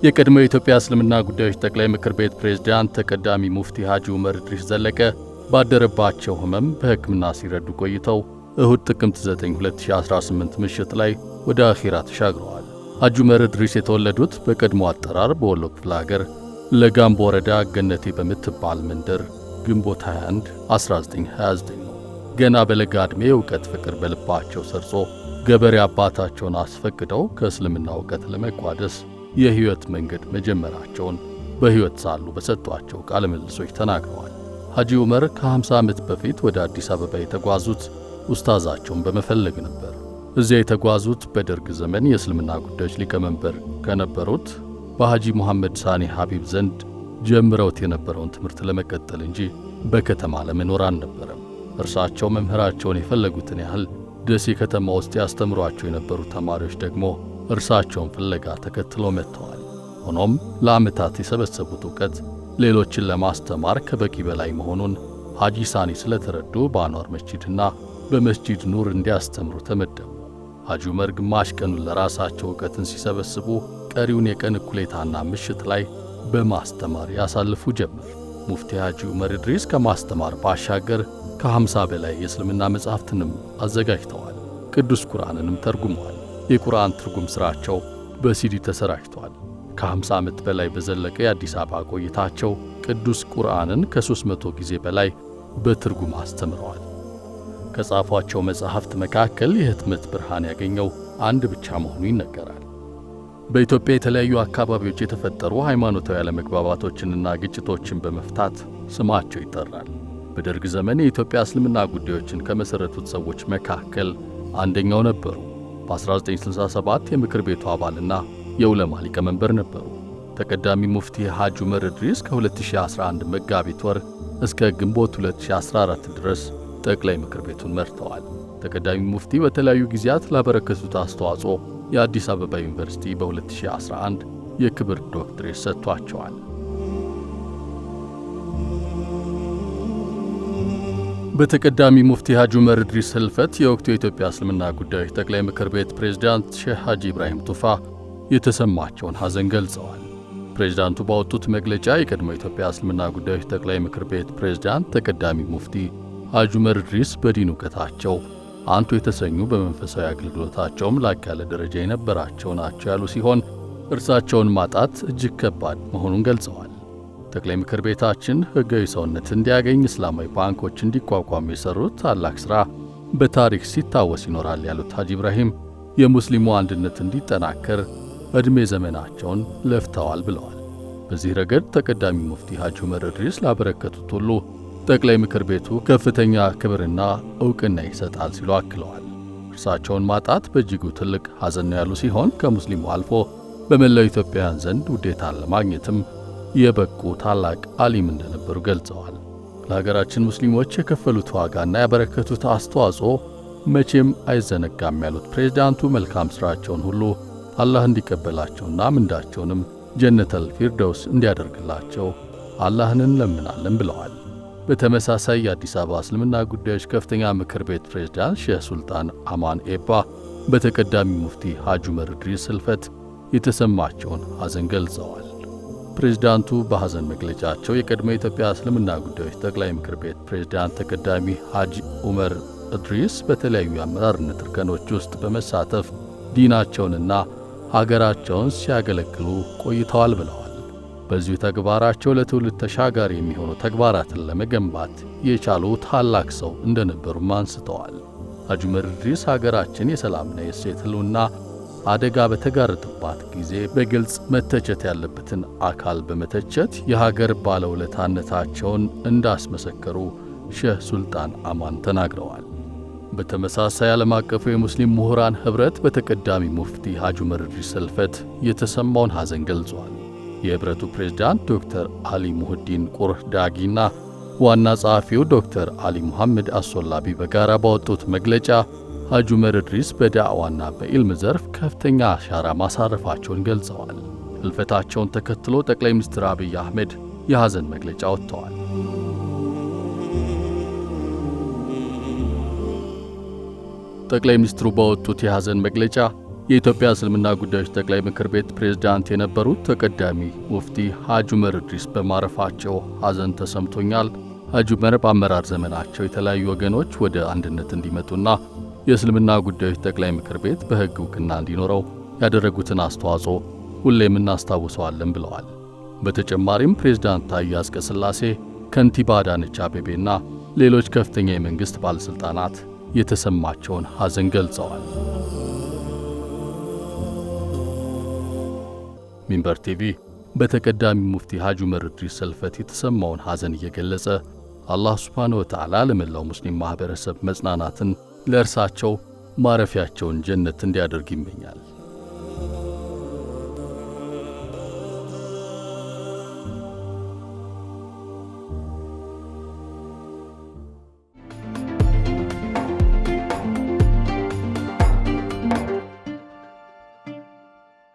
የቀድሞ የኢትዮጵያ እስልምና ጉዳዮች ጠቅላይ ምክር ቤት ፕሬዝዳንት ተቀዳሚ ሙፍቲ ሐጂ ዑመር ኢድሪስ ዘለቀ ባደረባቸው ሕመም በሕክምና ሲረዱ ቆይተው እሁድ ጥቅምት 9 2018 ምሽት ላይ ወደ አኺራ ተሻግረዋል። ሐጂ ዑመር ኢድሪስ የተወለዱት በቀድሞ አጠራር በወሎ ክፍለ ሀገር ለጋምቦ ወረዳ ገነቴ በምትባል መንደር ግንቦት 21 1929 ነው። ገና በለጋ ዕድሜ የእውቀት ፍቅር በልባቸው ሰርጾ ገበሬ አባታቸውን አስፈቅደው ከእስልምና እውቀት ለመቋደስ የሕይወት መንገድ መጀመራቸውን በሕይወት ሳሉ በሰጧቸው ቃለ ምልልሶች ተናግረዋል። ሐጂ ዑመር ከ50 ዓመት በፊት ወደ አዲስ አበባ የተጓዙት ኡስታዛቸውን በመፈለግ ነበር። እዚያ የተጓዙት በደርግ ዘመን የእስልምና ጉዳዮች ሊቀመንበር ከነበሩት በሐጂ ሙሐመድ ሳኒ ሐቢብ ዘንድ ጀምረውት የነበረውን ትምህርት ለመቀጠል እንጂ በከተማ ለመኖር አልነበረም። እርሳቸው መምህራቸውን የፈለጉትን ያህል ደሴ ከተማ ውስጥ ያስተምሯቸው የነበሩ ተማሪዎች ደግሞ እርሳቸውን ፍለጋ ተከትለው መጥተዋል። ሆኖም ለዓመታት የሰበሰቡት ዕውቀት ሌሎችን ለማስተማር ከበቂ በላይ መሆኑን ሐጂ ሳኒ ስለተረዱ በአንዋር መስጂድና በመስጂድ ኑር እንዲያስተምሩ ተመደቡ። ሐጂ ዑመር ግማሽ ቀኑን ለራሳቸው ዕውቀትን ሲሰበስቡ፣ ቀሪውን የቀን እኩሌታና ምሽት ላይ በማስተማር ያሳልፉ ጀመር። ሙፍቲ ሐጂ ዑመር ኢድሪስ ከማስተማር ባሻገር ከ50 በላይ የእስልምና መጻሕፍትንም አዘጋጅተዋል። ቅዱስ ቁርአንንም ተርጉመዋል። የቁርአን ትርጉም ሥራቸው በሲዲ ተሰራጭቷል። ከ50 ዓመት በላይ በዘለቀ የአዲስ አበባ ቆይታቸው ቅዱስ ቁርአንን ከ300 ጊዜ በላይ በትርጉም አስተምረዋል። ከጻፏቸው መጻሕፍት መካከል የህትመት ብርሃን ያገኘው አንድ ብቻ መሆኑ ይነገራል። በኢትዮጵያ የተለያዩ አካባቢዎች የተፈጠሩ ሃይማኖታዊ አለመግባባቶችንና ግጭቶችን በመፍታት ስማቸው ይጠራል። በደርግ ዘመን የኢትዮጵያ እስልምና ጉዳዮችን ከመሠረቱት ሰዎች መካከል አንደኛው ነበሩ። በ1967 የምክር ቤቱ አባልና የዑለማ ሊቀመንበር ነበሩ። ተቀዳሚ ሙፍቲ ሐጂ ዑመር ኢድሪስ ከ2011 መጋቢት ወር እስከ ግንቦት 2014 ድረስ ጠቅላይ ምክር ቤቱን መርተዋል። ተቀዳሚ ሙፍቲ በተለያዩ ጊዜያት ላበረከቱት አስተዋጽኦ የአዲስ አበባ ዩኒቨርሲቲ በ2011 የክብር ዶክትሬት ሰጥቷቸዋል። በተቀዳሚ ሙፍቲ ሐጂ ዑመር ኢድሪስ ህልፈት የወቅቱ የኢትዮጵያ እስልምና ጉዳዮች ጠቅላይ ምክር ቤት ፕሬዝዳንት ሼህ ሐጂ ኢብራሂም ቱፋ የተሰማቸውን ሐዘን ገልጸዋል። ፕሬዝዳንቱ ባወጡት መግለጫ የቀድሞ የኢትዮጵያ እስልምና ጉዳዮች ጠቅላይ ምክር ቤት ፕሬዝዳንት ተቀዳሚ ሙፍቲ ሐጂ ዑመር ኢድሪስ በዲን እውቀታቸው አንቱ የተሰኙ፣ በመንፈሳዊ አገልግሎታቸውም ላቅ ያለ ደረጃ የነበራቸው ናቸው ያሉ ሲሆን እርሳቸውን ማጣት እጅግ ከባድ መሆኑን ገልጸዋል። ጠቅላይ ምክር ቤታችን ሕጋዊ ሰውነት እንዲያገኝ እስላማዊ ባንኮች እንዲቋቋሙ የሰሩት ታላቅ ሥራ በታሪክ ሲታወስ ይኖራል ያሉት ሐጂ ኢብራሂም የሙስሊሙ አንድነት እንዲጠናከር ዕድሜ ዘመናቸውን ለፍተዋል ብለዋል። በዚህ ረገድ ተቀዳሚ ሙፍቲ ሐጂ ዑመር ኢድሪስ ላበረከቱት ሁሉ ጠቅላይ ምክር ቤቱ ከፍተኛ ክብርና ዕውቅና ይሰጣል ሲሉ አክለዋል። እርሳቸውን ማጣት በእጅጉ ትልቅ ሐዘን ነው ያሉ ሲሆን ከሙስሊሙ አልፎ በመላው ኢትዮጵያውያን ዘንድ ውዴታን ለማግኘትም የበቁ ታላቅ ዓሊም እንደነበሩ ገልጸዋል። ለሀገራችን ሙስሊሞች የከፈሉት ዋጋና ያበረከቱት አስተዋጽኦ መቼም አይዘነጋም ያሉት ፕሬዝዳንቱ መልካም ሥራቸውን ሁሉ አላህ እንዲቀበላቸውና ምንዳቸውንም ጀነተል ፊርደውስ እንዲያደርግላቸው አላህን እንለምናለን ብለዋል። በተመሳሳይ የአዲስ አበባ እስልምና ጉዳዮች ከፍተኛ ምክር ቤት ፕሬዝዳንት ሼህ ሱልጣን አማን ኤባ በተቀዳሚ ሙፍቲ ሐጂ ዑመር ኢድሪስ ህልፈት የተሰማቸውን ሐዘን ገልጸዋል። ፕሬዝዳንቱ በሐዘን መግለጫቸው የቀድሞ የኢትዮጵያ እስልምና ጉዳዮች ጠቅላይ ምክር ቤት ፕሬዝዳንት ተቀዳሚ ሐጂ ዑመር ኢድሪስ በተለያዩ የአመራርነት እርከኖች ውስጥ በመሳተፍ ዲናቸውንና ሀገራቸውን ሲያገለግሉ ቆይተዋል ብለዋል። በዚሁ ተግባራቸው ለትውልድ ተሻጋሪ የሚሆኑ ተግባራትን ለመገንባት የቻሉ ታላቅ ሰው እንደነበሩም አንስተዋል። ሐጂ ዑመር ኢድሪስ ሀገራችን የሰላምና የእሴት ህልውና አደጋ በተጋረጠባት ጊዜ በግልጽ መተቸት ያለበትን አካል በመተቸት የሀገር ባለውለታነታቸውን እንዳስመሰከሩ ሼህ ሱልጣን አማን ተናግረዋል። በተመሳሳይ ዓለም አቀፉ የሙስሊም ምሁራን ኅብረት በተቀዳሚ ሙፍቲ ሐጂ ዑመር ኢድሪስ ህልፈት የተሰማውን ሐዘን ገልጿል። የኅብረቱ ፕሬዝዳንት ዶክተር አሊ ሙህዲን ቁርህ ዳጊና ዋና ጸሐፊው ዶክተር አሊ ሙሐመድ አሶላቢ በጋራ ባወጡት መግለጫ ሐጂ ዑመር ኢድሪስ በዳዕዋና በኢልም ዘርፍ ከፍተኛ አሻራ ማሳረፋቸውን ገልጸዋል። ህልፈታቸውን ተከትሎ ጠቅላይ ሚኒስትር አብይ አህመድ የሐዘን መግለጫ ወጥተዋል። ጠቅላይ ሚኒስትሩ ባወጡት የሐዘን መግለጫ የኢትዮጵያ እስልምና ጉዳዮች ጠቅላይ ምክር ቤት ፕሬዝዳንት የነበሩት ተቀዳሚ ሙፍቲ ሐጂ ዑመር ኢድሪስ በማረፋቸው ሐዘን ተሰምቶኛል። ሐጂ ዑመር በአመራር ዘመናቸው የተለያዩ ወገኖች ወደ አንድነት እንዲመጡና የእስልምና ጉዳዮች ጠቅላይ ምክር ቤት በሕግ ዕውቅና እንዲኖረው ያደረጉትን አስተዋጽኦ ሁሌም እናስታውሰዋለን ብለዋል። በተጨማሪም ፕሬዝዳንት ታዬ አጽቀሥላሴ፣ ከንቲባ አዳነች አቤቤና ሌሎች ከፍተኛ የመንግሥት ባለሥልጣናት የተሰማቸውን ሐዘን ገልጸዋል። ሚንበር ቲቪ በተቀዳሚ ሙፍቲ ሐጂ ዑመር ኢድሪስ ሕልፈት የተሰማውን ሐዘን እየገለጸ አላህ ሱብሓነሁ ወተዓላ ለመላው ሙስሊም ማኅበረሰብ መጽናናትን፣ ለእርሳቸው ማረፊያቸውን ጀነት እንዲያደርግ ይመኛል።